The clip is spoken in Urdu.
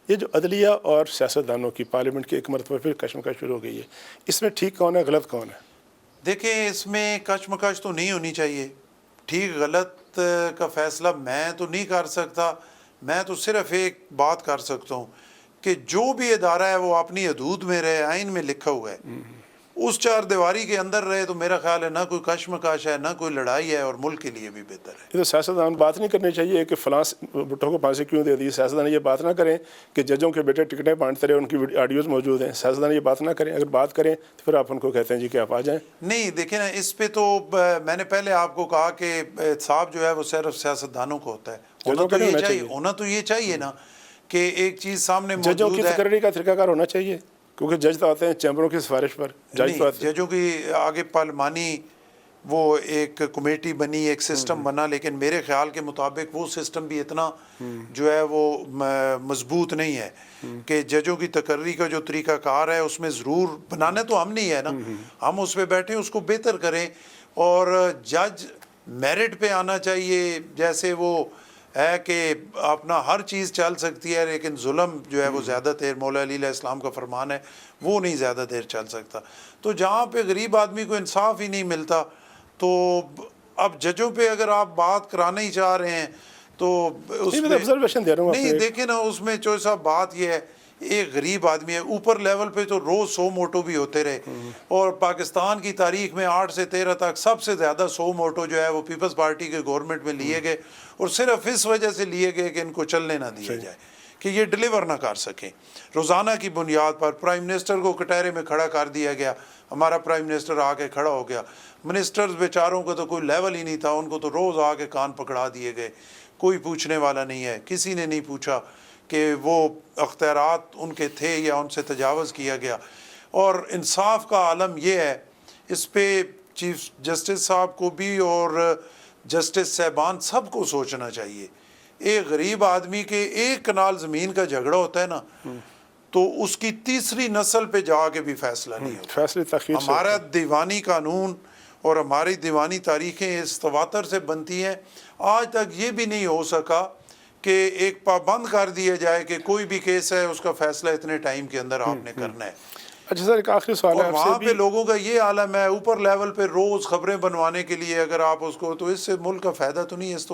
یہ جو عدلیہ اور سیاستدانوں کی پارلیمنٹ کی ایک مرتبہ پھر کشمکش شروع ہو گئی ہے، اس میں ٹھیک کون ہے، غلط کون ہے؟ دیکھیں اس میں کشمکش تو نہیں ہونی چاہیے. ٹھیک غلط کا فیصلہ میں تو نہیں کر سکتا. میں تو صرف ایک بات کر سکتا ہوں کہ جو بھی ادارہ ہے وہ اپنی حدود میں رہے. آئین میں لکھا ہوا ہے اس چار دیواری کے اندر رہے تو میرا خیال ہے نہ کوئی کشمکش ہے، نہ کوئی لڑائی ہے، اور ملک کے لیے بھی بہتر ہے. یہ تو سیاستدان بات نہیں کرنی چاہیے کہ فلاں بھٹو کو پھانسی کیوں دے دی. سیاستدان یہ بات نہ کریں کہ ججوں کے بیٹے ٹکٹیں بانٹتے رہے، ان کی آڈیوز موجود ہیں. سیاستدان یہ بات نہ کریں. اگر بات کریں تو پھر آپ ان کو کہتے ہیں جی کہ آپ آ جائیں. نہیں دیکھیں نا، اس پہ تو میں نے پہلے آپ کو کہا کہ احتساب جو ہے وہ صرف سیاستدانوں کو ہوتا ہے. ہونا تو یہ چاہیے نا کہ ایک چیز سامنے موجود ہے. ججوں کی تقرری کا طریقہ کار ہونا چاہیے، کیونکہ جج تو آتے ہیں چیمبروں کی سفارش پر. ججوں کی آگے پارلیمانی وہ ایک کمیٹی بنی، ایک سسٹم بنا، لیکن میرے خیال کے مطابق وہ سسٹم بھی اتنا جو ہے وہ مضبوط نہیں ہے کہ ججوں کی تقرری کا جو طریقہ کار ہے اس میں ضرور بنانے تو ہم نہیں ہے نا، ہم اس پہ بیٹھیں اس کو بہتر کریں. اور جج میرٹ پہ آنا چاہیے. جیسے وہ ہے کہ اپنا ہر چیز چل سکتی ہے لیکن ظلم جو ہے وہ زیادہ دیر، مولا علی علیہ السلام کا فرمان ہے، وہ نہیں زیادہ دیر چل سکتا. تو جہاں پہ غریب آدمی کو انصاف ہی نہیں ملتا تو اب ججوں پہ اگر آپ بات کرانا ہی چاہ رہے ہیں تو اس میں نہیں. دیکھیں نا اس میں چوہے صاحب بات یہ ہے، ایک غریب آدمی ہے، اوپر لیول پہ تو روز 100 موٹو بھی ہوتے رہے، اور پاکستان کی تاریخ میں 8 سے 13 تک سب سے زیادہ 100 موٹو جو ہے وہ پیپلز پارٹی کے گورنمنٹ میں لیے گئے، اور صرف اس وجہ سے لیے گئے کہ ان کو چلنے نہ دیا جائے، کہ یہ ڈیلیور نہ کر سکیں. روزانہ کی بنیاد پر پرائم منسٹر کو کٹہرے میں کھڑا کر دیا گیا. ہمارا پرائم منسٹر آ کے کھڑا ہو گیا. منسٹرز بیچاروں کو تو کوئی لیول ہی نہیں تھا، ان کو تو روز آ کے کان پکڑا دیے گئے. کوئی پوچھنے والا نہیں ہے. کسی نے نہیں پوچھا کہ وہ اختیارات ان کے تھے یا ان سے تجاوز کیا گیا. اور انصاف کا عالم یہ ہے، اس پہ چیف جسٹس صاحب کو بھی اور جسٹس صاحبان سب کو سوچنا چاہیے. ایک غریب آدمی کے 1 کنال زمین کا جھگڑا ہوتا ہے نا تو اس کی تیسری نسل پہ جا کے بھی فیصلہ نہیں ہوتا. ہمارا دیوانی قانون اور ہماری دیوانی تاریخیں اس تواتر سے بنتی ہیں. آج تک یہ بھی نہیں ہو سکا کہ ایک پابند کر دیا جائے کہ کوئی بھی کیس ہے اس کا فیصلہ اتنے ٹائم کے اندر آپ نے کرنا ہے. اچھا سر، ایک آخری سوال ہے. اور وہاں پہ لوگوں کا یہ عالم ہے اوپر لیول پہ روز خبریں بنوانے کے لیے، اگر آپ اس کو، تو اس سے ملک کا فائدہ تو نہیں ہے. اس